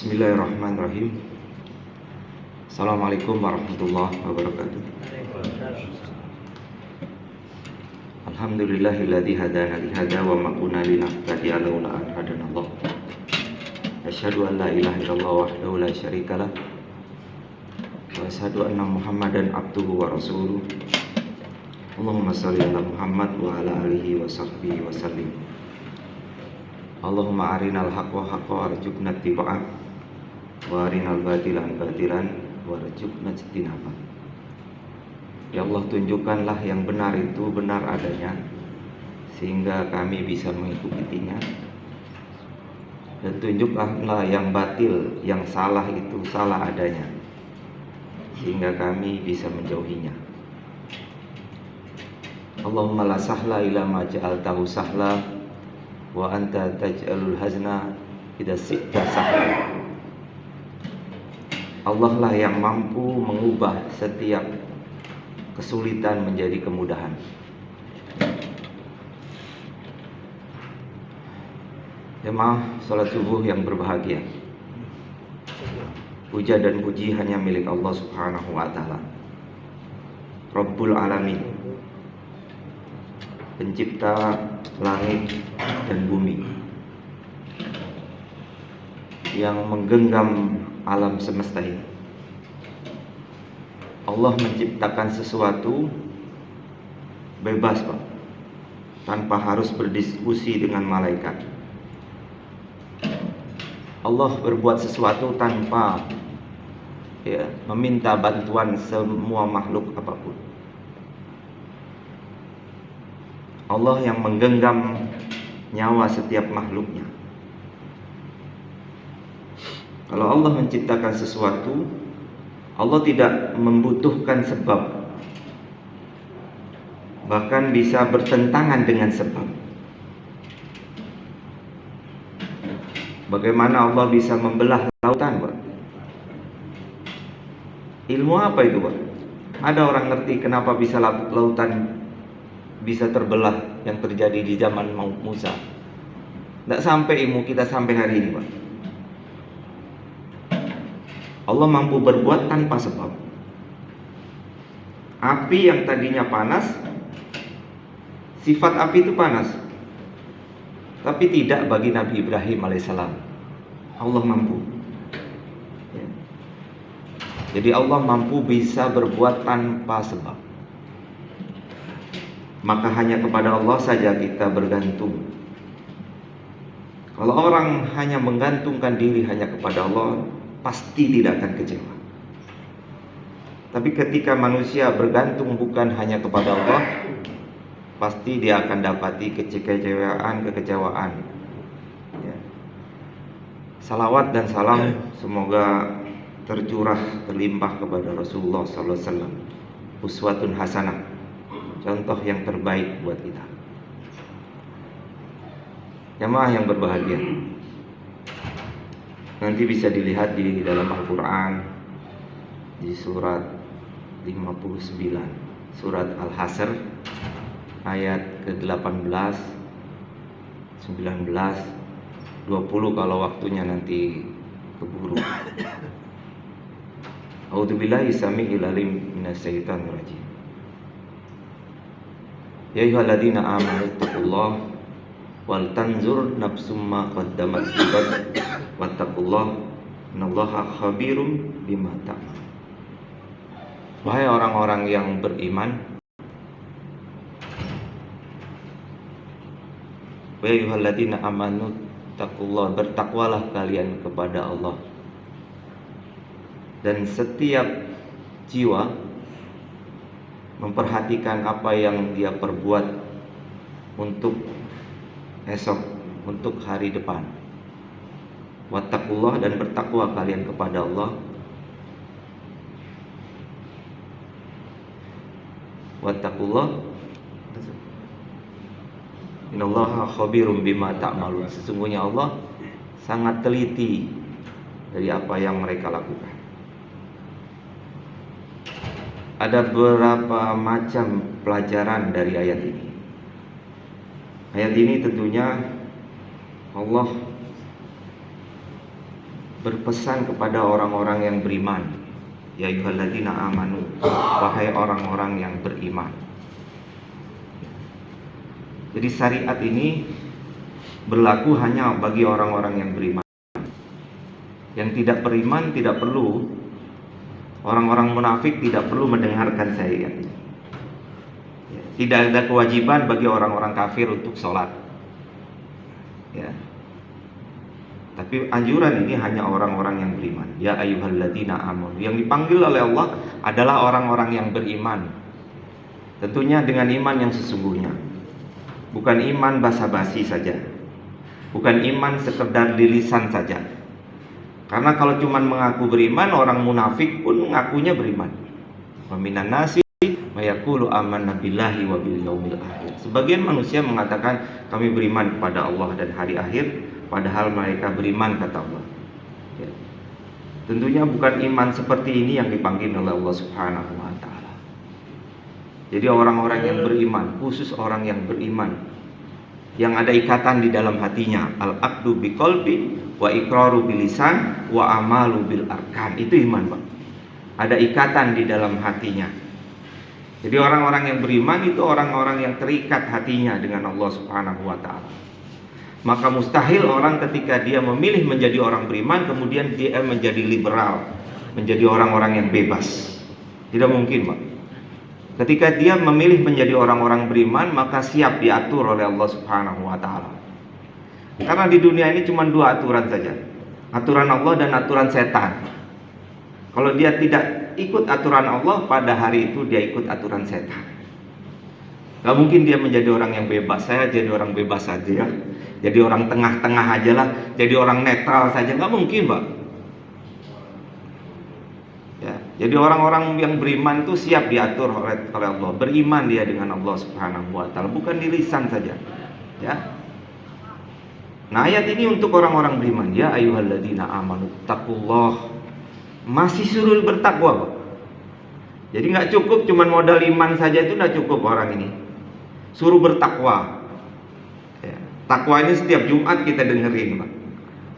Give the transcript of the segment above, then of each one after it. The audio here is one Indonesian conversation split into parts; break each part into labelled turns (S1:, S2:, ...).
S1: Bismillahirrahmanirrahim. Assalamualaikum warahmatullahi wabarakatuh. Alhamdulillahilladzi hadana li hada wa ma kunna linahtadiya laula an hadanallah. Asyhadu an la ilaha illallah wahdahu la syarikalah wa asyhadu anna Muhammadan abduhu wa rasuluh. Allahumma shalli ala Muhammad wa ala alihi wa sahbihi wa sallim. Allahumma arinal haqqa haqqa warzuqna ittiba'ah wa arinal batilan batilan warzuqna ijtinabah. Ya Allah, tunjukkanlah yang benar itu benar adanya sehingga kami bisa mengikutinya, dan tunjukkanlah yang batil, yang salah itu salah adanya sehingga kami bisa menjauhinya. Allahumma la sahla illa ma ja'altahu sahla wa anta taj'alul hazna idza syi'ta sahla. Allah lah yang mampu mengubah setiap kesulitan menjadi kemudahan. Jemaah salat subuh yang berbahagia, puja dan puji hanya milik Allah Subhanahu wa taala, Rabbul Alamin, pencipta langit dan bumi, yang menggenggam alam semesta ini. Allah menciptakan sesuatu bebas, Pak, tanpa harus berdiskusi dengan malaikat. Allah berbuat sesuatu tanpa meminta bantuan semua makhluk apapun. Allah yang menggenggam nyawa setiap makhluknya. Kalau Allah menciptakan sesuatu, Allah tidak membutuhkan sebab, bahkan bisa bertentangan dengan sebab. Bagaimana Allah bisa membelah lautan, Pak? Ilmu apa itu, Pak? Ada orang ngerti kenapa bisa lautan bisa terbelah yang terjadi di zaman Musa? Tidak sampai ilmu kita sampai hari ini, Pak. Allah mampu berbuat tanpa sebab. Api yang tadinya panas, sifat api itu panas, tapi tidak bagi Nabi Ibrahim alaihissalam. Allah mampu. Jadi Allah mampu bisa berbuat tanpa sebab. Maka hanya kepada Allah saja kita bergantung. Kalau orang hanya menggantungkan diri hanya kepada Allah, pasti tidak akan kecewa. Tapi ketika manusia bergantung bukan hanya kepada Allah, pasti dia akan dapati kekecewaan. Ya. Salawat dan salam semoga tercurah, terlimpah kepada Rasulullah SAW, uswatun hasanah, contoh yang terbaik buat kita. Jamaah yang berbahagia, nanti bisa dilihat di dalam Al-Quran, di surat 59, surat Al-Hasr, ayat ke-18, 19, 20 kalau waktunya nanti keburu. A'udzubillahi samii'il alim minasyaitonir rajim. Ya ayyuhalladzina amanu taqullaha wal tanzur nafsum ma qaddamat lighad wattaqullaha innallaha khabirum bima ta'malun. Wahai orang-orang yang beriman, wa ayyuhalladzina amanu taqullaha, bertakwalah kalian kepada Allah, dan setiap jiwa memperhatikan apa yang dia perbuat untuk esok, untuk hari depan. Wattaqullah, dan bertakwa kalian kepada Allah. Wattaqullah innallaha khabirum bima ta'malun. Sesungguhnya Allah sangat teliti dari apa yang mereka lakukan. Ada beberapa macam pelajaran dari ayat ini. Ayat ini tentunya Allah berpesan kepada orang-orang yang beriman, ya ayyuhalladzina amanu, wahai orang-orang yang beriman. Jadi syariat ini berlaku hanya bagi orang-orang yang beriman. Yang tidak beriman tidak perlu, orang-orang munafik tidak perlu mendengarkan syariat. Tidak ada kewajiban bagi orang-orang kafir untuk sholat. Ya. Tapi anjuran ini hanya orang-orang yang beriman. Ya ayyuhalladzina amanu. Yang dipanggil oleh Allah adalah orang-orang yang beriman. Tentunya dengan iman yang sesungguhnya. Bukan iman basa-basi saja. Bukan iman sekedar di lisan saja. Karena kalau cuma mengaku beriman, orang munafik pun mengakunya beriman. Wa minan nasi mayaqulu amanna billahi wa bil yaumil akhir. Sebagian manusia mengatakan kami beriman kepada Allah dan hari akhir, padahal mereka beriman, kata Allah. Ya. Tentunya bukan iman seperti ini yang dipanggil oleh Allah Subhanahu wa taala. Jadi orang-orang yang beriman, khusus orang yang beriman, yang ada ikatan di dalam hatinya, al-aqdu biqalbi wa iqraru bilisan wa amalu bil arkan. Itu iman, Pak. Ada ikatan di dalam hatinya. Jadi orang-orang yang beriman itu orang-orang yang terikat hatinya dengan Allah Subhanahu wa taala. Maka mustahil orang ketika dia memilih menjadi orang beriman kemudian dia menjadi liberal, menjadi orang-orang yang bebas. Tidak mungkin, Pak. Ketika dia memilih menjadi orang-orang beriman, maka siap diatur oleh Allah Subhanahu wa taala. Karena di dunia ini cuma dua aturan saja. Aturan Allah dan aturan setan. Kalau dia tidak ikut aturan Allah, pada hari itu dia ikut aturan setan. Gak mungkin dia menjadi orang yang bebas. Saya jadi orang bebas saja ya. Jadi orang tengah-tengah aja lah. Jadi orang netral saja. Gak mungkin, Pak. Ya, jadi orang-orang yang beriman itu siap diatur oleh Allah. Beriman dia dengan Allah Subhanahu wa taala, bukan di lisan saja. Ya. Nah, ayat ini untuk orang-orang beriman. Ya ayyuhalladzina amanu taqullah. Masih suruh bertakwa, Pak. Jadi nggak cukup cuman modal iman saja, itu nggak cukup orang ini. Suruh bertakwa. Ya. Takwa ini setiap Jumat kita dengerin, Pak.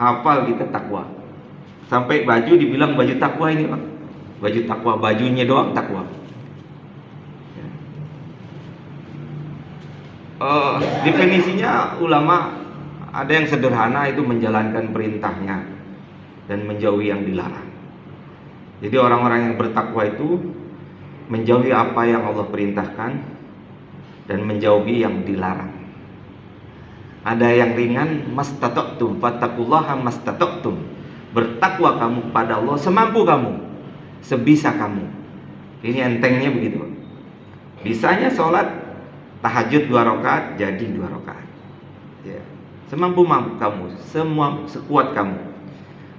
S1: Hafal kita takwa. Sampai baju dibilang baju takwa ini, Pak. Baju takwa, bajunya doang takwa. Ya. Definisinya ulama ada yang sederhana, itu menjalankan perintahnya dan menjauhi yang dilarang. Jadi orang-orang yang bertakwa itu menjauhi apa yang Allah perintahkan dan menjauhi yang dilarang. Ada yang ringan, mastata'tum fattaqullaha mastata'tum. Bertakwa kamu kepada Allah semampu kamu, sebisa kamu. Ini entengnya begitu. Bisanya sholat tahajud 2 rakaat jadi 2 rakaat. Ya. Semampu kamu, semua sekuat kamu.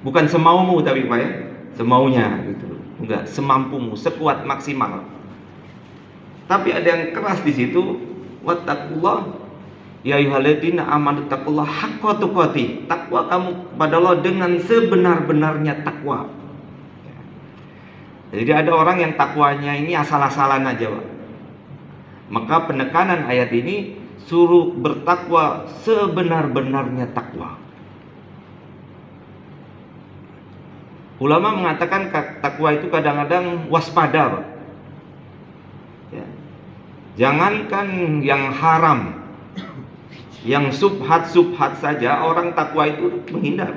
S1: Bukan semaumu tapi Pak ya, semaunya gitu. Enggak, semampumu, sekuat maksimal. Tapi ada yang keras di situ. Wattaqullah ya ayyuhalladzina amanu taqullaha haqqa tuqatih. Takwa kamu kepada Allah dengan sebenar-benarnya takwa. Jadi ada orang yang takwanya ini asal-asalan aja, Pak. Maka penekanan ayat ini suruh bertakwa sebenar-benarnya takwa. Ulama mengatakan takwa itu kadang-kadang waspada, Pak. Ya. Jangankan yang haram, yang subhat saja orang takwa itu menghindar.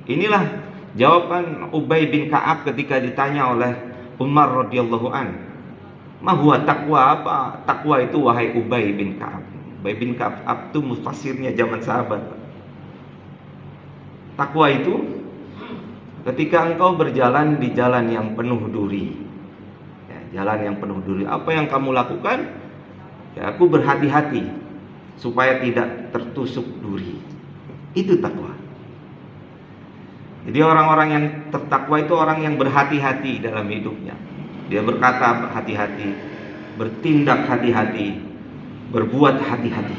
S1: Inilah jawaban Ubay bin Ka'ab ketika ditanya oleh Umar radhiyallahu an. Ma huwa takwa, apa takwa itu wahai Ubay bin Ka'ab? Ubay bin Ka'ab itu mufassirnya zaman sahabat. Takwa itu ketika engkau berjalan di jalan yang penuh duri, ya, jalan yang penuh duri, apa yang kamu lakukan? Ya, aku berhati-hati supaya tidak tertusuk duri. Itu takwa. Jadi orang-orang yang tertakwa itu orang yang berhati-hati dalam hidupnya. Dia berkata hati-hati, bertindak hati-hati, berbuat hati-hati.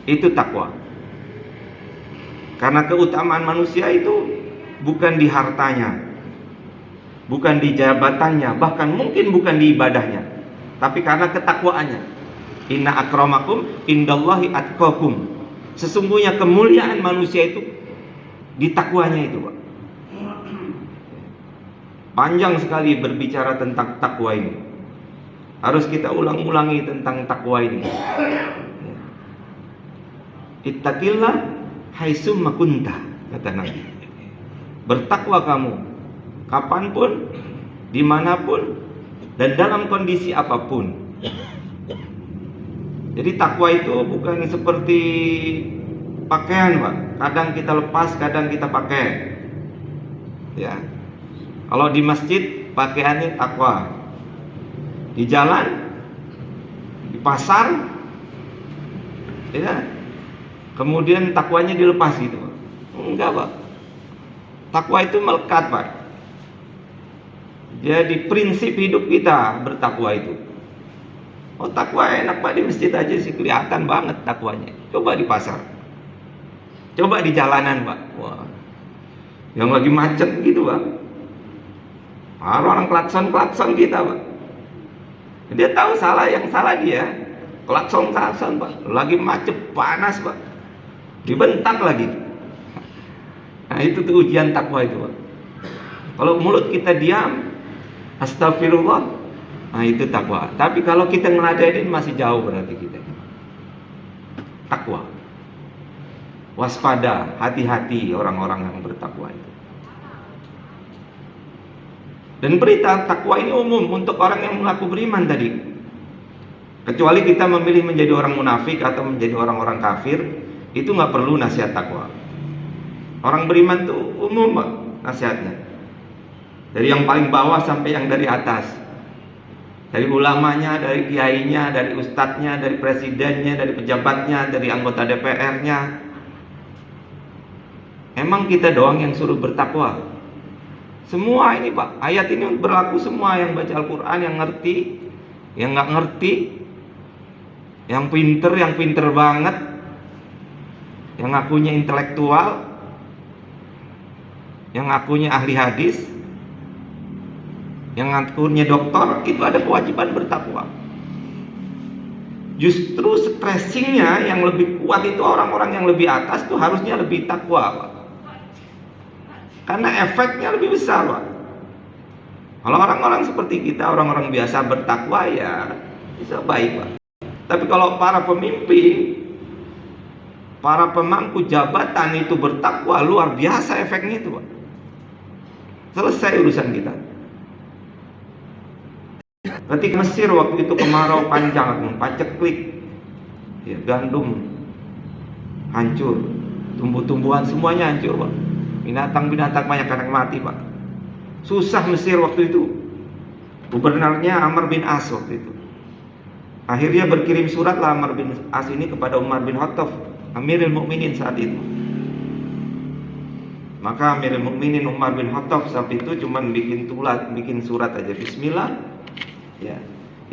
S1: Itu takwa. Karena keutamaan manusia itu bukan di hartanya, bukan di jabatannya, bahkan mungkin bukan di ibadahnya, tapi karena ketakwaannya. Inna akramakum indallahi atqakum. Sesungguhnya kemuliaan manusia itu di takwanya itu, Pak. Panjang sekali berbicara tentang takwa ini. Harus kita ulang-ulangi tentang takwa ini. Ittaqillah haitsumma kunta, kata Nabi. Bertakwa kamu kapanpun, dimanapun, dan dalam kondisi apapun. Jadi takwa itu bukan seperti pakaian, Pak. Kadang kita lepas, kadang kita pakai. Ya. Kalau di masjid pakaiannya takwa. Di jalan, di pasar, ya. Kemudian takwanya dilepas gitu, Pak. Enggak, Pak. Takwa itu melekat, Pak. Jadi prinsip hidup kita bertakwa itu. Oh, takwa enak, Pak, di masjid aja sih kelihatan banget takwanya. Coba di pasar. Coba di jalanan, Pak. Wah. Yang lagi macet gitu, Pak. Orang klakson kita, Pak. Dia tahu salah, yang salah dia. Klakson, Pak. Lagi macet, panas, Pak. Dibentak lagi. Nah, itu tuh ujian takwa itu, Pak. Kalau mulut kita diam, astagfirullah, nah itu takwa. Tapi kalau kita ngeladenin masih jauh berarti kita. Takwa. Waspada, hati-hati orang-orang yang bertakwa itu. Dan berita takwa ini umum untuk orang yang mengaku beriman tadi. Kecuali kita memilih menjadi orang munafik atau menjadi orang-orang kafir, itu nggak perlu nasihat takwa. Orang beriman tuh umum, Pak, nasihatnya. Dari yang paling bawah sampai yang dari atas. Dari ulamanya, dari kiainya, dari ustadznya, dari presidennya, dari pejabatnya, dari anggota DPR-nya. Emang kita doang yang suruh bertakwa? Semua ini, Pak, ayat ini berlaku semua yang baca Al-Quran, yang ngerti, yang nggak ngerti, yang pinter banget, yang ngakunya intelektual, yang ngakunya ahli hadis, yang ngakunya dokter, itu ada kewajiban bertakwa. Justru stressingnya yang lebih kuat itu orang-orang yang lebih atas tuh harusnya lebih takwa, Pak. Karena efeknya lebih besar, Pak. Kalau orang-orang seperti kita, orang-orang biasa bertakwa, ya bisa baik, Pak. Tapi kalau para pemimpin, para pemangku jabatan itu bertakwa, luar biasa efeknya itu, Pak. Selesai urusan kita. Ketika Mesir waktu itu kemarau panjang, paceklik, ya, gandum hancur, tumbuh-tumbuhan semuanya hancur, Pak. Binatang-binatang banyak yang mati, Pak. Susah Mesir waktu itu. Gubernurnya Amr bin As waktu itu. Akhirnya berkirim surat lah Amr bin As ini kepada Umar bin Khattab, Amirul Mukminin saat itu. Maka Amirul Mukminin Umar bin Khattab saat itu cuma bikin surat aja, Bismillah. Ya,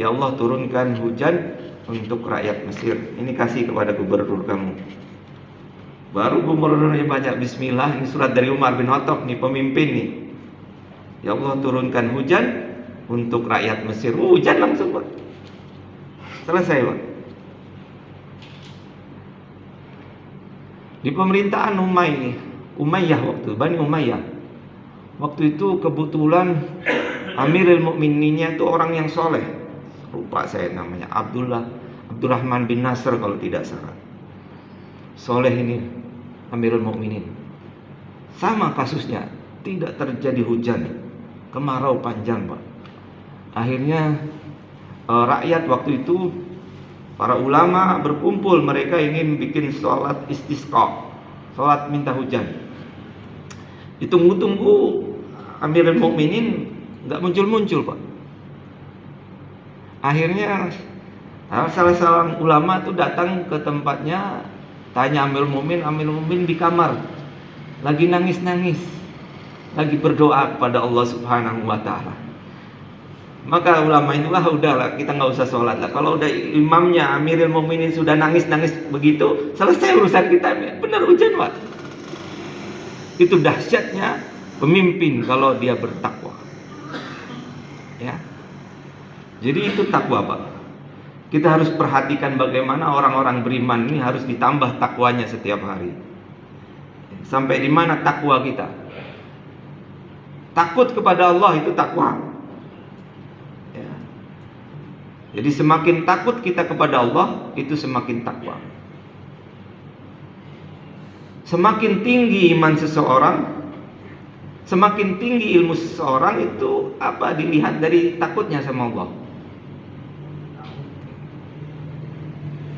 S1: ya Allah, turunkan hujan untuk rakyat Mesir. Ini kasih kepada gubernur kamu. Baru gubernurnya baca Bismillah, ini surat dari Umar bin Khattab nih, pemimpin nih. Ya Allah, turunkan hujan untuk rakyat Mesir. Hujan langsung, Pak. Selesai, Pak. Di pemerintahan Umayyah waktu, Bani Umayyah. Waktu itu kebetulan Amirul Mukmininnya itu orang yang soleh. Lupa saya namanya, Abdurrahman bin Nasr kalau tidak salah. Soleh ini Amirul Mukminin. Sama kasusnya, tidak terjadi hujan, kemarau panjang, Pak. Akhirnya rakyat waktu itu, para ulama berkumpul, mereka ingin bikin sholat istisqa, sholat minta hujan. Ditunggu-tunggu Amirul Mukminin nggak muncul-muncul, Pak. Akhirnya salah seorang ulama itu datang ke tempatnya, tanya Amirul Mukminin di kamar, lagi nangis-nangis, lagi berdoa kepada Allah Subhanahu wa Ta'ala. Maka ulama itulah, udahlah, kita nggak usah sholat lah. Kalau udah imamnya Amirul Mukminin sudah nangis-nangis begitu, selesai urusan kita. Benar hujan, Pak. Itu dahsyatnya pemimpin kalau dia bertakwa. Ya. Jadi itu takwa, Pak. Kita harus perhatikan bagaimana orang-orang beriman ini harus ditambah takwanya setiap hari. Sampai di mana takwa kita? Takut kepada Allah itu takwa. Ya. Jadi semakin takut kita kepada Allah, itu semakin takwa. Semakin tinggi iman seseorang, semakin tinggi ilmu seseorang, itu apa? Dilihat dari takutnya sama Allah.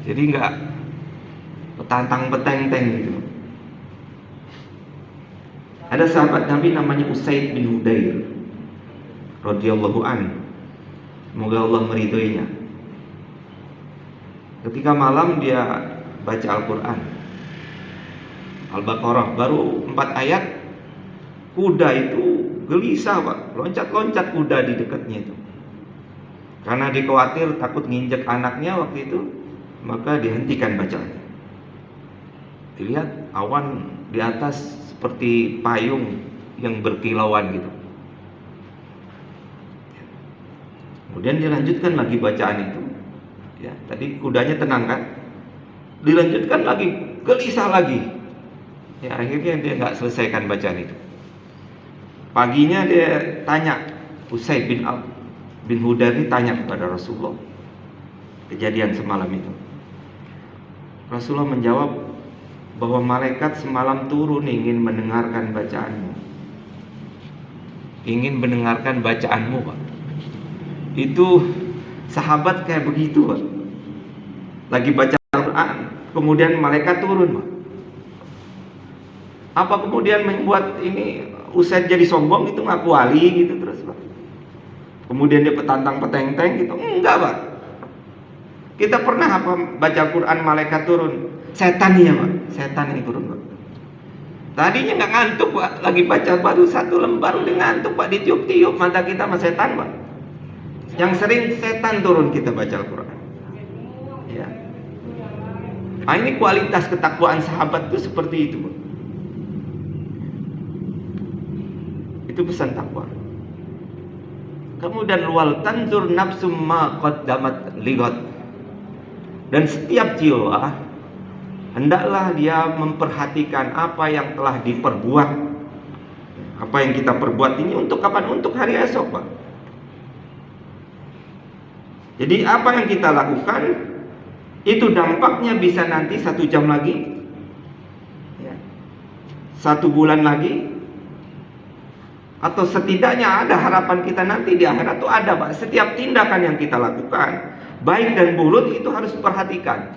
S1: Jadi enggak petantang peteng-teng gitu. Ada sahabat Nabi namanya Usaid bin Hudayr radhiyallahu an. Semoga Allah meridhoinya. Ketika malam dia baca Al-Quran, Al-Baqarah, baru 4 ayat, kuda itu gelisah Pak, loncat-loncat kuda di dekatnya itu. Karena dia khawatir takut nginjek anaknya waktu itu, maka dihentikan bacaannya. Dilihat awan di atas seperti payung yang berkilauan gitu. Kemudian dilanjutkan lagi bacaan itu. Ya, tadi kudanya tenang kan? Dilanjutkan lagi, gelisah lagi. Ya, akhirnya dia nggak selesaikan bacaan itu. Paginya dia tanya, Usaid bin Hudayr tanya kepada Rasulullah kejadian semalam itu. Rasulullah menjawab bahwa malaikat semalam turun ingin mendengarkan bacaanmu. Ingin mendengarkan bacaanmu, Pak. Itu sahabat kayak begitu, Pak. Lagi baca Al-Quran, kemudian malaikat turun, Pak. Apa kemudian membuat ini Usaid jadi sombong, itu ngaku wali gitu terus, Pak? Kemudian dia petantang peteng-teng gitu? Enggak, Pak. Kita pernah apa baca Quran malaikat turun? Setan ya Pak, setan yang turun Pak. Tadinya nggak ngantuk Pak, lagi baca baru 1 lembar udah ngantuk Pak, ditiup-tiup mata kita sama setan Pak. Yang sering setan turun kita baca Al-Quran. Ya. Nah, ini kualitas ketakwaan sahabat itu seperti itu Pak. Itu pesan takwa. Kemudian wal tanzur nafsum ma qaddamat ligat. Dan setiap jiwa hendaklah dia memperhatikan apa yang telah diperbuat. Apa yang kita perbuat ini untuk kapan? Untuk hari esok Pak. Jadi apa yang kita lakukan itu dampaknya bisa nanti 1 jam lagi, 1 bulan lagi, atau setidaknya ada harapan kita nanti di akhirat itu ada Pak. Setiap tindakan yang kita lakukan baik dan buruk itu harus diperhatikan.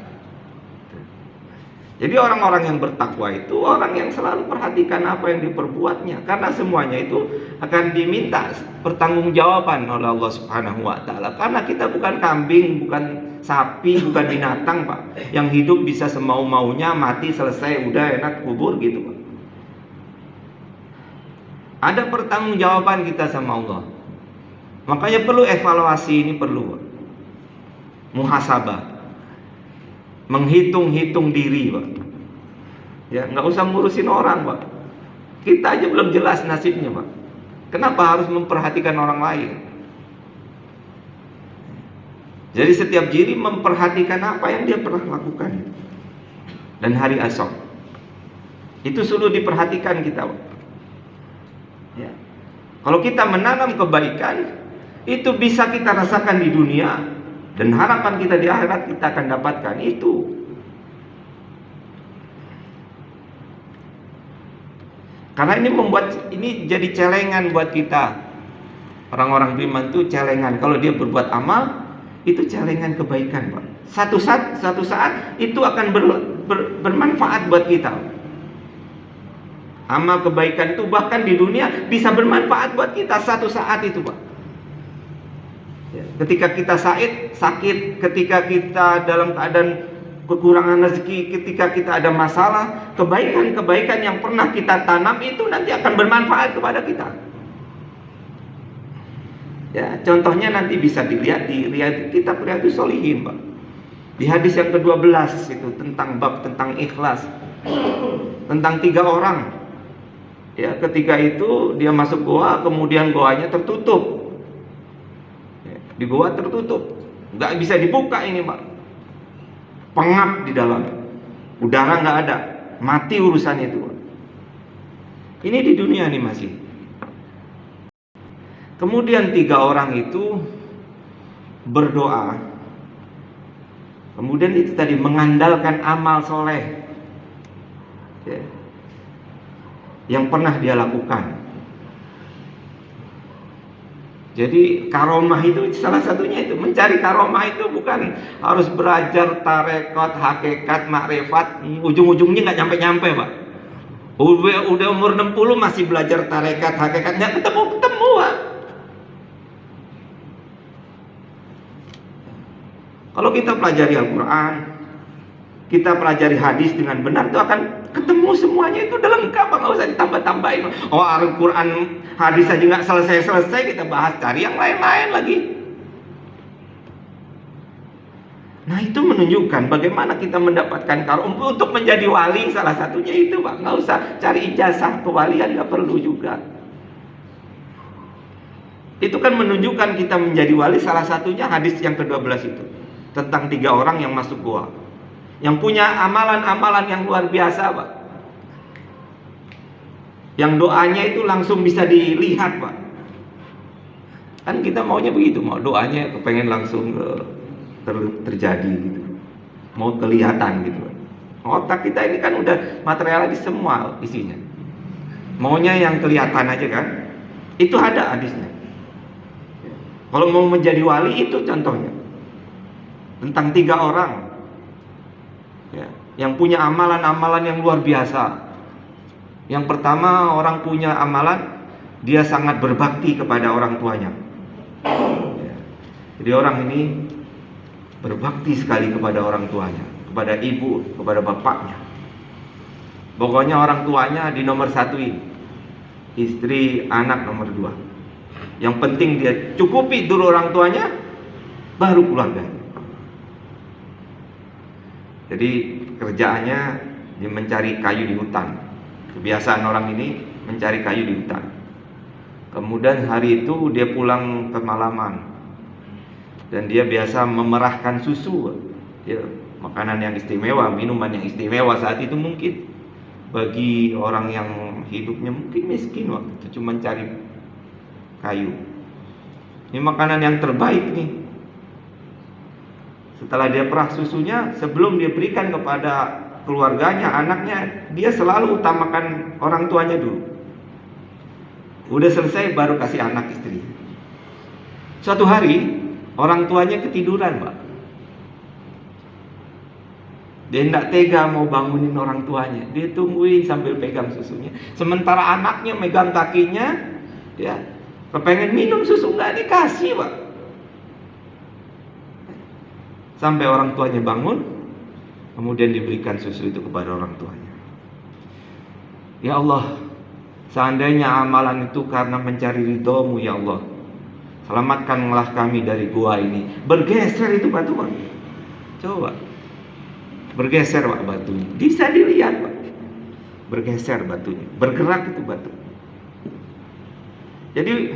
S1: Jadi orang-orang yang bertakwa itu orang yang selalu perhatikan apa yang diperbuatnya, karena semuanya itu akan diminta pertanggungjawaban oleh Allah Subhanahu wa taala. Karena kita bukan kambing, bukan sapi, bukan binatang, Pak, yang hidup bisa semau-maunya, mati selesai udah enak kubur gitu, Pak. Ada pertanggungjawaban kita sama Allah. Makanya perlu evaluasi, ini perlu, Pak. Muhasabah, menghitung-hitung diri Pak. Ya, nggak usah ngurusin orang Pak. Kita aja belum jelas nasibnya Pak. Kenapa harus memperhatikan orang lain? Jadi setiap diri memperhatikan apa yang dia pernah lakukan. Dan hari esok itu selalu diperhatikan kita Pak. Ya. Kalau kita menanam kebaikan, itu bisa kita rasakan di dunia. Dan harapan kita di akhirat kita akan dapatkan itu. Karena ini membuat ini jadi celengan buat kita. Orang-orang beriman itu celengan. Kalau dia berbuat amal, itu celengan kebaikan, Pak. Satu saat itu akan bermanfaat buat kita. Amal kebaikan itu bahkan di dunia bisa bermanfaat buat kita satu saat itu, Pak. Ketika kita sakit, ketika kita dalam keadaan kekurangan rezeki, ketika kita ada masalah, kebaikan-kebaikan yang pernah kita tanam itu nanti akan bermanfaat kepada kita. Ya, contohnya nanti bisa dilihat di kitab Riyadhus Shalihin, Pak. Di hadis yang ke-12 itu tentang bab tentang ikhlas. Tentang 3 orang. Ya, ketika itu dia masuk goa, kemudian goanya tertutup. Di goa tertutup. nggak bisa dibuka ini Pak, pengap di dalam, udara nggak ada, mati urusan itu Pak. Ini di dunia nih masih. Kemudian 3 orang itu berdoa, kemudian itu tadi mengandalkan amal soleh ya, yang pernah dia lakukan. Jadi karomah itu salah satunya itu, mencari karomah itu bukan harus belajar tarekat, hakikat, makrifat, ujung-ujungnya nggak nyampe-nyampe Pak. Udah umur 60 masih belajar tarekat, hakikat, nggak ketemu Pak. Kalau kita pelajari Al-Quran, kita pelajari hadis dengan benar, itu akan ketemu semuanya, itu udah lengkap, nggak usah ditambah-tambahin. Oh, Al-Quran, hadis aja nggak selesai-selesai, kita bahas cari yang lain-lain lagi. Nah, itu menunjukkan bagaimana kita mendapatkan karomah untuk menjadi wali. Salah satunya itu Pak, nggak usah cari ijazah kewalian, nggak perlu juga. Itu kan menunjukkan kita menjadi wali. Salah satunya hadis yang ke-12 itu, tentang 3 orang yang masuk gua, yang punya amalan-amalan yang luar biasa Pak, yang doanya itu langsung bisa dilihat Pak. Kan kita maunya begitu, mau doanya kepengen langsung terjadi gitu, mau kelihatan gitu. Otak kita ini kan udah materialis semua isinya, maunya yang kelihatan aja kan. Itu ada hadisnya. Kalau mau menjadi wali itu contohnya tentang 3 orang ya, yang punya amalan-amalan yang luar biasa. Yang pertama, orang punya amalan, dia sangat berbakti kepada orang tuanya ya. Jadi orang ini berbakti sekali kepada orang tuanya, kepada ibu, kepada bapaknya. Pokoknya orang tuanya di nomor 1-in, istri, anak nomor 2. Yang penting dia cukupi dulu orang tuanya, baru keluarganya. Jadi kerjaannya dia mencari kayu di hutan. Kebiasaan orang ini mencari kayu di hutan. Kemudian hari itu dia pulang kemalaman, dan dia biasa memerahkan susu ya, makanan yang istimewa, minuman yang istimewa saat itu mungkin bagi orang yang hidupnya mungkin miskin waktu itu, cuma cari kayu. Ini makanan yang terbaik nih. Setelah dia perah susunya, sebelum dia berikan kepada keluarganya, anaknya, dia selalu utamakan orang tuanya dulu. Udah selesai baru kasih anak istri. Suatu hari orang tuanya ketiduran Pak. Dia tidak tega mau bangunin orang tuanya. Dia tungguin sambil pegang susunya. Sementara anaknya megang kakinya, ya, kepengen minum susu, nggak dikasih Pak. Sampai orang tuanya bangun, kemudian diberikan susu itu kepada orang tuanya. Ya Allah, seandainya amalan itu karena mencari ridho-Mu ya Allah, selamatkanlah kami dari gua ini. Bergeser itu batu Pak. Coba bergeser Pak batunya, bisa dilihat Pak. Bergeser batunya, bergerak itu batu. Jadi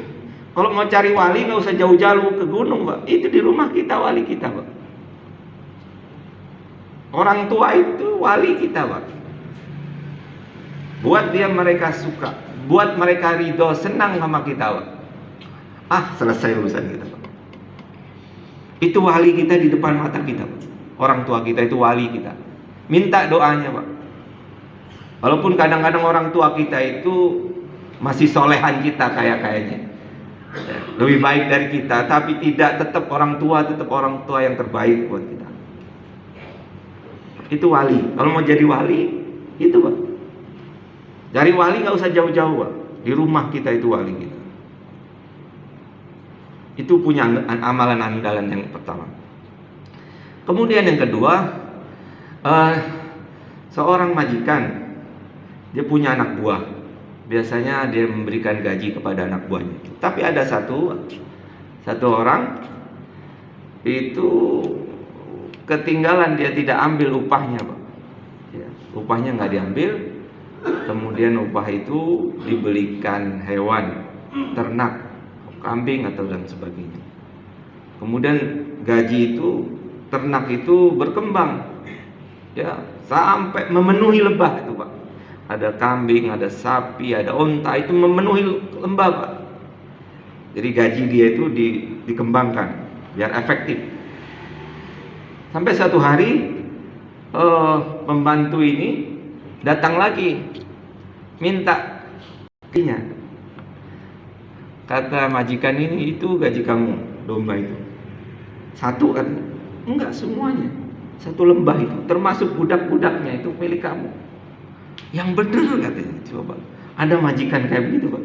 S1: kalau mau cari wali nggak usah jauh-jauh ke gunung Pak. Itu di rumah kita wali kita Pak. Orang tua itu wali kita Pak. Buat dia mereka suka, buat mereka ridho, senang sama kita Pak. Selesai urusan kita Pak. Itu wali kita di depan mata kita Pak. Orang tua kita itu wali kita. Minta doanya Pak. Walaupun kadang-kadang orang tua kita itu masih solehan kita kayaknya ya, lebih baik dari kita, tapi tidak, tetap orang tua yang terbaik buat kita. Itu wali. Kalau mau jadi wali, itu Pak. Cari wali nggak usah jauh-jauh Pak. Di rumah kita itu wali kita. Itu punya amalan andalan yang pertama. Kemudian yang kedua, seorang majikan, dia punya anak buah. Biasanya dia memberikan gaji kepada anak buahnya. Tapi ada satu orang itu ketinggalan, dia tidak ambil upahnya Pak. Ya, upahnya nggak diambil. Kemudian upah itu dibelikan hewan ternak, kambing atau dan sebagainya. Kemudian gaji itu, ternak itu berkembang, ya, sampai memenuhi lembah itu Pak. Ada kambing, ada sapi, ada onta, itu memenuhi lembah Pak. Jadi gaji dia itu dikembangkan biar efektif. Sampai satu hari pembantu ini datang lagi minta gajinya. Kata majikan ini, itu gaji kamu, domba itu. Satu kan? Enggak semuanya. Satu lembah itu, termasuk budak-budaknya itu milik kamu. Yang benar katanya, coba. Ada majikan kayak begitu Pak.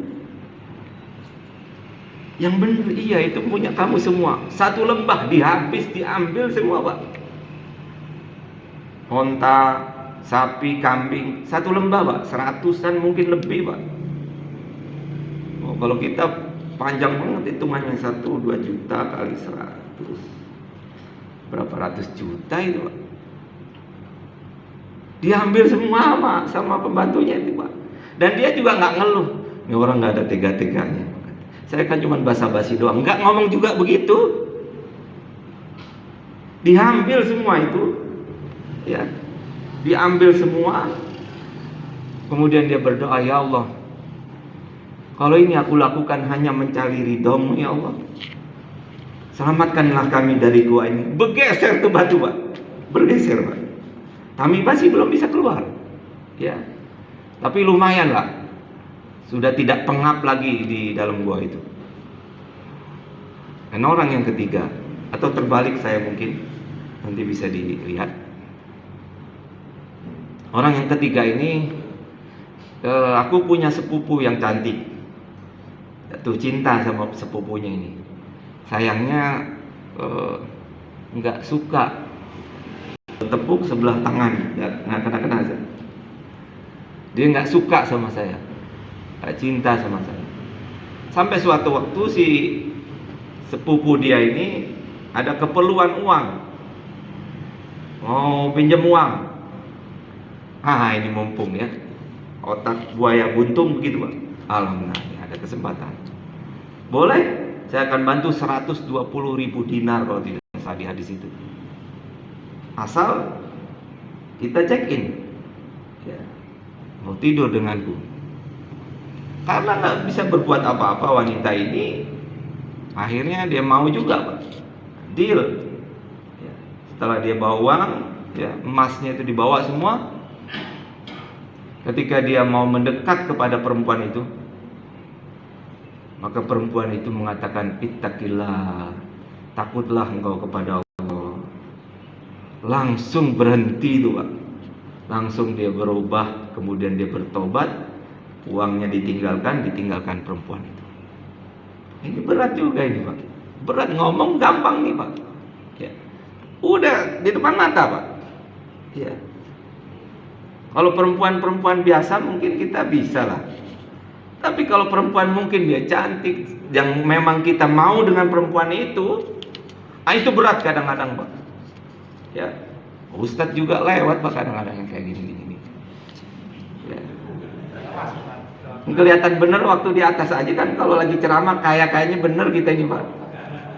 S1: Yang benar, iya itu punya kamu semua. Satu lembah diambil semua Pak. Onta, sapi, kambing, satu lembah Pak, 100-an mungkin lebih Pak. Oh, kalau kita panjang banget hitungannya, 1-2 juta kali 100, berapa ratus juta itu Pak. Diambil semua sama pembantunya itu Pak. Dan dia juga nggak ngeluh, ini orang nggak ada tega-teganya. Saya kan cuma basa-basi doang, nggak ngomong juga begitu. Diambil semua itu, ya, diambil semua. Kemudian dia berdoa, ya Allah, kalau ini aku lakukan hanya mencari ridho-Mu ya Allah, selamatkanlah kami dari gua ini. Bergeser tuh batu Pak, bergeser Pak. Kami masih belum bisa keluar, ya, tapi lumayan lah, sudah tidak pengap lagi di dalam gua itu. Dan orang yang ketiga, atau terbalik saya mungkin, nanti bisa dilihat. Orang yang ketiga ini, aku punya sepupu yang cantik, jatuh cinta sama sepupunya ini. Sayangnya nggak suka tepuk sebelah tangan, nggak kena-kena. Dia nggak suka sama saya, nggak cinta sama saya. Sampai suatu waktu si sepupu dia ini ada keperluan uang, mau pinjam uang. Ini mumpung ya, otak buaya buntung begitu Pak. Alhamdulillah ada kesempatan. Boleh, saya akan bantu 120.000 dinar kalau tidak salah di hadis itu. Asal kita check in, ya, mau tidur denganku. Karena nggak bisa berbuat apa-apa wanita ini, akhirnya dia mau juga Pak. Deal. Ya, setelah dia bawa uang, ya, emasnya itu dibawa semua. Ketika dia mau mendekat kepada perempuan itu, maka perempuan itu mengatakan, ittaqillah, takutlah engkau kepada Allah. Langsung berhenti itu Pak. Langsung dia berubah, kemudian dia bertobat, uangnya ditinggalkan perempuan itu. Ini berat juga ini Pak. Berat, ngomong gampang nih Pak. Ya. Udah di depan mata Pak. Ya. Kalau perempuan-perempuan biasa mungkin kita bisa lah. Tapi kalau perempuan mungkin dia cantik, yang memang kita mau dengan perempuan itu berat kadang-kadang Pak. Ya, Ustadz juga lewat Pak kadang-kadang yang kayak gini-gini. Ya. Kelihatan bener waktu di atas aja kan, kalau lagi ceramah kayaknya bener kita ini Pak.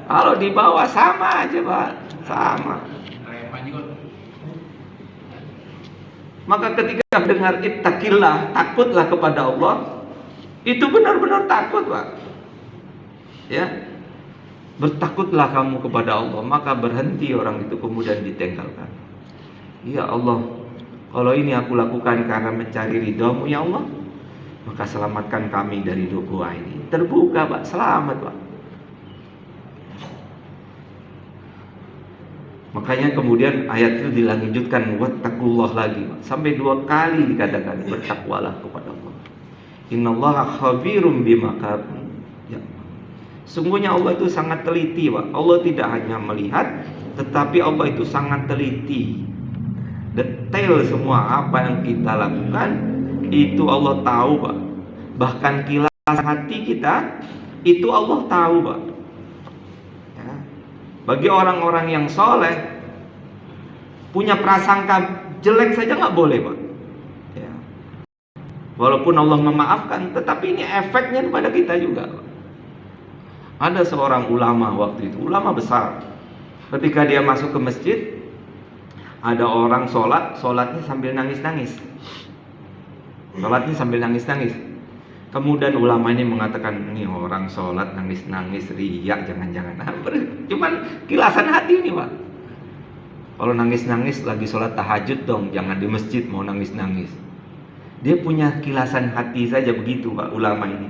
S1: Kalau di bawah sama aja Pak, sama. Maka ketika dengar ittaqillah, takutlah kepada Allah, itu benar-benar takut Pak. Ya, bertakutlah kamu kepada Allah. Maka berhenti orang itu, kemudian ditenggalkan. Ya Allah, kalau ini aku lakukan karena mencari ridho-Mu ya Allah, maka selamatkan kami dari doa ini. Terbuka Pak, selamat Pak. Makanya kemudian ayat itu dilanjutkan wattaqullah lagi Pak. Sampai 2 kali dikatakan bertakwalah kepada Allah. Innallaha khabirum bima ka'malun. Ya. Sungguhnya Allah itu sangat teliti Pak. Allah tidak hanya melihat, tetapi Allah itu sangat teliti. Detail semua apa yang kita lakukan itu Allah tahu Pak. Bahkan kilas hati kita itu Allah tahu Pak. Ya. Bagi orang-orang yang soleh, punya prasangka jelek saja nggak boleh Pak. Ya. Walaupun Allah memaafkan, tetapi ini efeknya kepada kita juga Pak. Ada seorang ulama waktu itu, ulama besar, Ketika dia masuk ke masjid, ada orang sholatnya sambil nangis-nangis. Sholatnya sambil nangis-nangis. Kemudian ulama ini mengatakan, ini orang sholat nangis-nangis, riak, jangan-jangan. Cuman kilasan hati ini, Pak. Kalau nangis-nangis lagi sholat tahajud dong, jangan di masjid mau nangis-nangis. Dia punya kilasan hati saja begitu, Pak, ulama ini.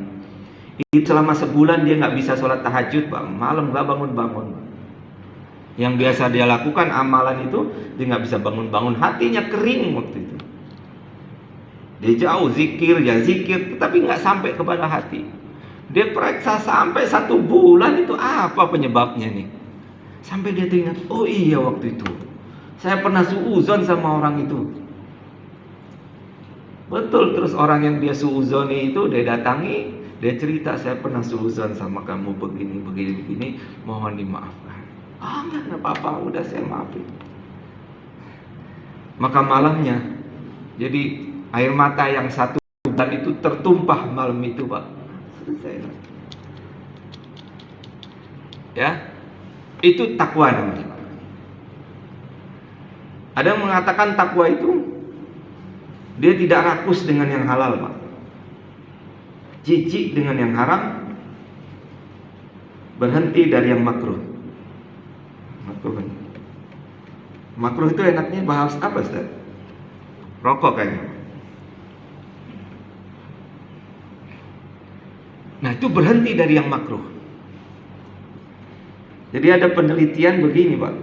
S1: Selama sebulan dia nggak bisa sholat tahajud, Pak. Malam nggak bangun-bangun. Yang biasa dia lakukan amalan itu, dia nggak bisa bangun-bangun. Hatinya kering waktu itu. Dia jauh zikir, ya zikir, tetapi nggak sampai kepada hati. Dia periksa sampai 1 bulan, itu apa penyebabnya nih? Sampai dia teringat, oh iya waktu itu saya pernah suuzon sama orang itu. Betul, terus orang yang dia suuzoni itu dia datangi, dia cerita, saya pernah suuzon sama kamu begini, mohon dimaafkan. Enggak apa-apa, udah saya maafin. Maka malamnya, jadi air mata yang 1 bulan itu tertumpah malam itu, Pak. Selesai. Ya, itu takwa namanya. Ada yang mengatakan takwa itu dia tidak rakus dengan yang halal, Pak. Jijik dengan yang haram, berhenti dari yang makruh. Makruh itu enaknya bahas apa, Ustaz? Rokok kayaknya. Nah, itu berhenti dari yang makruh. Jadi ada penelitian begini, Pak.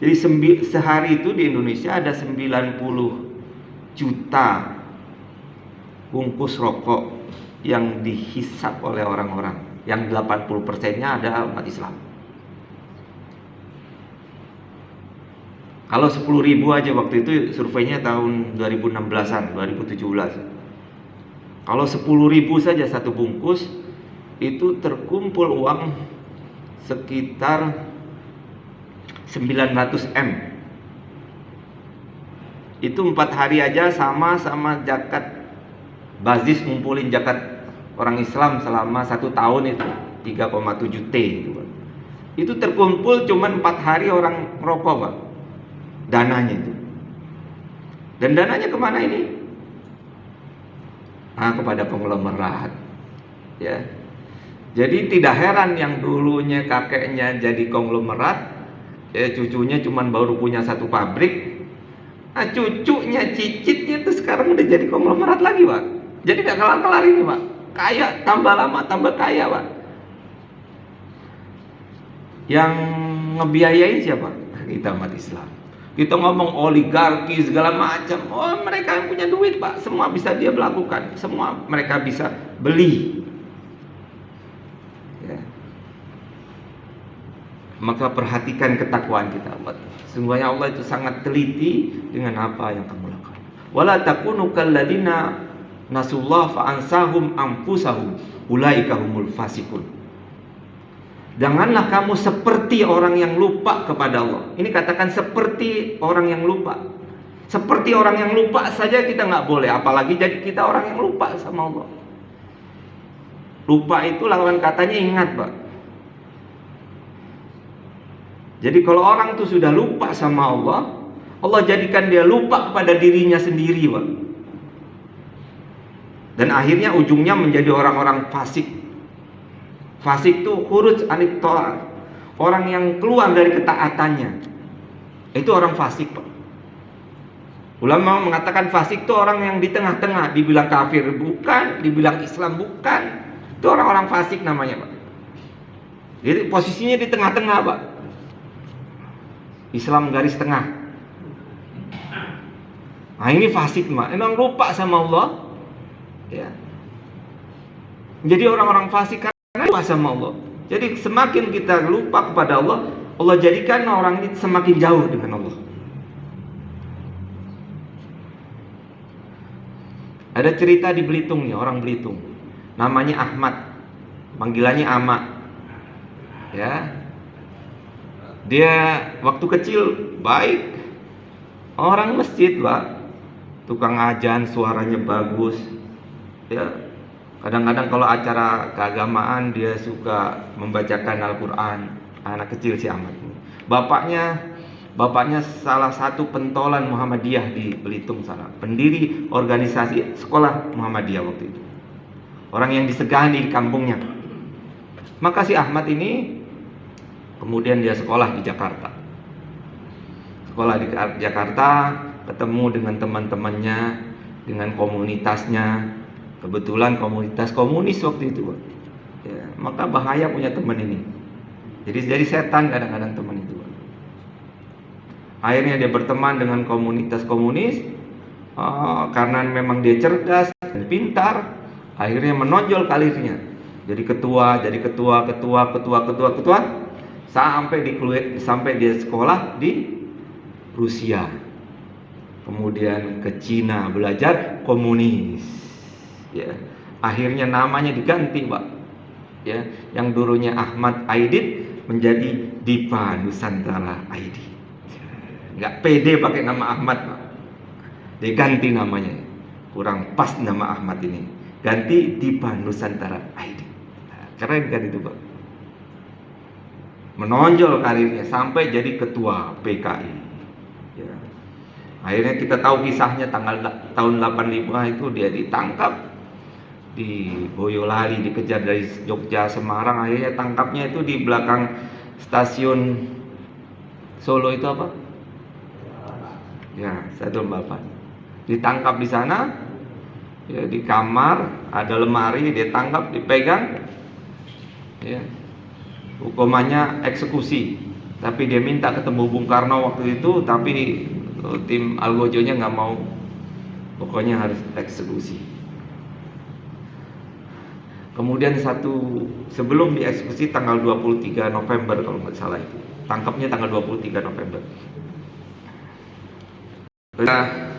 S1: Jadi sehari itu di Indonesia ada 90 juta bungkus rokok yang dihisap oleh orang-orang. Yang 80%-nya ada umat Islam. Kalau 10.000 aja waktu itu surveinya tahun 2016-an, 2017. Kalau 10.000 saja satu bungkus, itu terkumpul uang sekitar 900 M. Itu 4 hari aja sama zakat bazis, ngumpulin zakat orang Islam selama 1 tahun itu 3,7 T itu, Pak. Itu terkumpul cuman 4 hari orang rokok, Pak. Dananya itu. Dan dananya kemana ini? Kepada konglomerat. Ya. Jadi tidak heran yang dulunya kakeknya jadi konglomerat, ya cucunya cuman baru punya 1 pabrik. Cucunya, cicitnya itu sekarang udah jadi konglomerat lagi, Pak. Jadi gak kelar-kelar ini, Pak. Kaya, tambah lama tambah kaya, Pak. Yang ngebiayain siapa? Kita umat Islam. Kita ngomong oligarki segala macam. Oh, mereka yang punya duit, Pak. Semua bisa dia melakukan. Semua mereka bisa beli. Ya. Maka perhatikan ketakwaan kita, Pak. Sungguhnya Allah itu sangat teliti dengan apa yang kamu lakukan. Wala takunu kalladzina nasullah fa ansahum anfusahum ulaika humul fasiqun. Janganlah kamu seperti orang yang lupa kepada Allah. Ini katakan seperti orang yang lupa. Seperti orang yang lupa saja kita nggak boleh, apalagi jadi kita orang yang lupa sama Allah. Lupa itu lawan katanya ingat, Pak. Jadi kalau orang itu sudah lupa sama Allah, Allah jadikan dia lupa kepada dirinya sendiri, Pak. Dan akhirnya ujungnya menjadi orang-orang fasik. Fasik itu khuruj anit ta'ah, orang yang keluar dari ketaatannya. Itu orang fasik, Pak. Ulama mengatakan fasik itu orang yang di tengah-tengah, dibilang kafir bukan, dibilang Islam bukan. Itu orang-orang fasik namanya, Pak. Jadi posisinya di tengah-tengah, Pak. Islam garis tengah. Nah, ini fasik, Pak. Memang lupa sama Allah. Ya. Jadi orang-orang fasik lupa sama Allah. Jadi semakin kita lupa kepada Allah, Allah jadikan orang ini semakin jauh dengan Allah. Ada cerita di Belitung nih, orang Belitung. Namanya Ahmad. Panggilannya Ama. Ya. Dia waktu kecil baik. Orang masjid, Pak. Tukang ajan, suaranya bagus. Ya. Kadang-kadang kalau acara keagamaan dia suka membacakan Al-Quran. Anak kecil si Ahmad ini. Bapaknya salah satu pentolan Muhammadiyah di Belitung sana, pendiri organisasi sekolah Muhammadiyah waktu itu. Orang yang disegani di kampungnya. Maka si Ahmad ini kemudian dia sekolah di Jakarta. Sekolah di Jakarta, ketemu dengan teman-temannya, dengan komunitasnya. Kebetulan komunitas komunis waktu itu, ya, maka bahaya punya teman ini. Jadi setan kadang-kadang teman itu. Akhirnya dia berteman dengan komunitas komunis, karena memang dia cerdas dan pintar. Akhirnya menonjol karirnya. Jadi ketua, sampai dia sekolah di Rusia. Kemudian ke Cina belajar komunis. Ya, akhirnya namanya diganti, Pak. Ya, yang dulunya Ahmad Aidit menjadi Dipa Nusantara Aidit. Nggak pede pakai nama Ahmad, Pak. Dia ganti namanya. Kurang pas nama Ahmad ini. Ganti Dipa Nusantara Aidit. Keren kan itu, Pak. Menonjol karirnya sampai jadi ketua PKI. Ya. Akhirnya kita tahu kisahnya tahun 85 itu dia ditangkap di Boyolali, dikejar dari Jogja, Semarang. Akhirnya tangkapnya itu di belakang stasiun Solo itu apa? Ya, Stasiun Bapak. Ditangkap di sana, ya, di kamar ada lemari, dia tangkap, dipegang, ya, hukumannya eksekusi. Tapi dia minta ketemu Bung Karno waktu itu, tapi tim Algojonya nggak mau, pokoknya harus eksekusi. Kemudian sebelum dieksekusi tanggal 23 November kalau nggak salah itu, tangkapnya tanggal 23 November. Nah,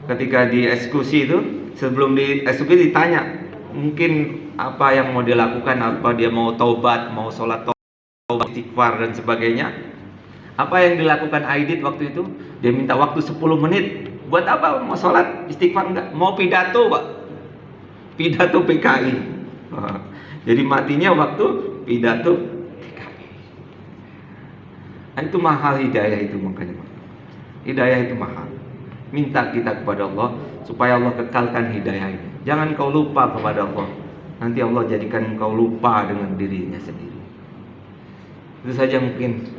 S1: ketika dieksekusi itu, sebelum dieksekusi ditanya mungkin apa yang mau dilakukan, apa dia mau taubat, mau sholat taubat, istighfar dan sebagainya. Apa yang dilakukan Aidit waktu itu? Dia minta waktu 10 menit. Buat apa? Mau sholat istighfar enggak? Mau pidato, Pak. Pidato PKI. Jadi matinya waktu pidato PKI. Nah, itu mahal hidayah itu, makanya, Pak. Hidayah itu mahal. Minta kita kepada Allah supaya Allah kekalkan hidayah ini. Jangan kau lupa kepada Allah. Nanti Allah jadikan kau lupa dengan dirinya sendiri. Itu saja mungkin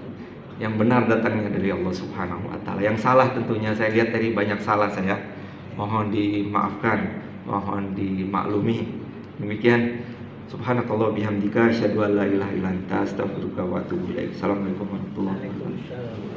S1: yang benar datangnya dari Allah Subhanahu wa taala. Yang salah tentunya saya lihat tadi banyak salah saya. Mohon dimaafkan, mohon dimaklumi. Demikian, subhanakallah bihamdika asyhadu an la ilaha illa anta astaghfiruka wa atubu ilaik. Assalamualaikum warahmatullahi wabarakatuh.